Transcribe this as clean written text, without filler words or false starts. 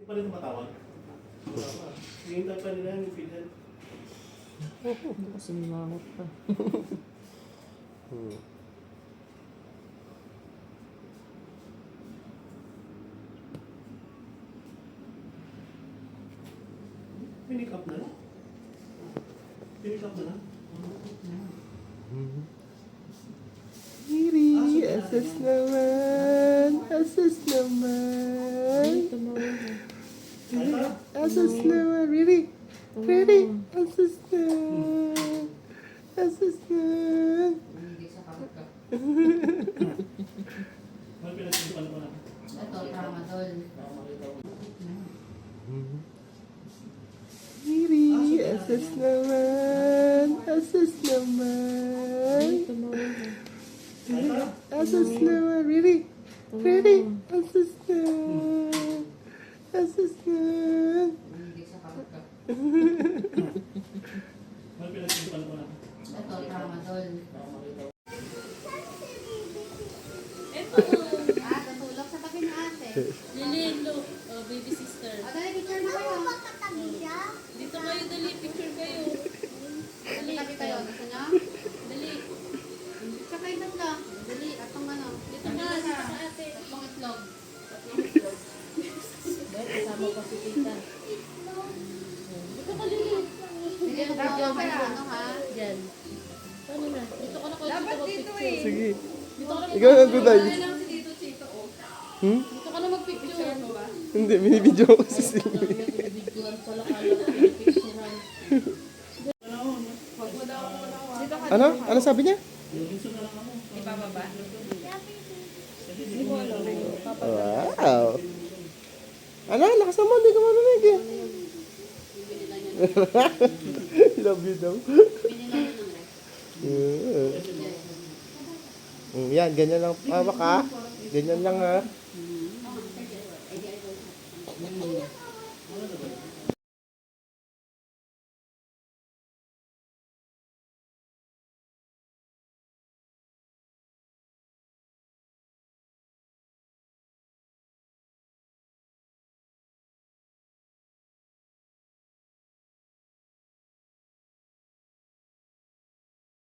Hindi pa rin tumatawag. Wala pa. Hihintay pa nila yung feedhead. Kasi nimangot pa. Pinik up na lang. Pinik up na lang. Iri, asas naman. Asas naman. Asas naman. Really? Really? Asas naman. Asas naman. Ano pinagsipan ko na? Ito, tramadol. Iri, asas naman. Asas naman. Asas naman. Really? Really? Asas naman. Asas naman. Ano pinagsipan ko na? Ito, tramadol. Ah, natulog sa tabi ni ate. Lilin, look. Oh, baby sister. O, dali, picture na kayo. Dito kayo, dali. Picture kayo. Dali, tabi kayo. Gusto nyo? Dali. Picture kayo tatlo. Dali, atong ano. Dito nga, dito ka ate. Tatlong itlog. Dahil kasama pa si tita. Dito ka, Lilin. Hindi ko video kayo, ano ha? Yan. Paano na? Dito ka na kayo dito mag-picture. Sige. Dito ka na Ikaw na tuday. Dito ka na mag-picture. Hindi, minibidyo ko si Silvi. Binibidyoan pala kala ko pinipicturean. Ano? Ano sabi niya? Wow. Ano? Lakas naman, hindi ka marinig eh. Love you daw. Binila yun ng ref. Yan, ganyan lang. Hawak ha. Ganyan lang ha.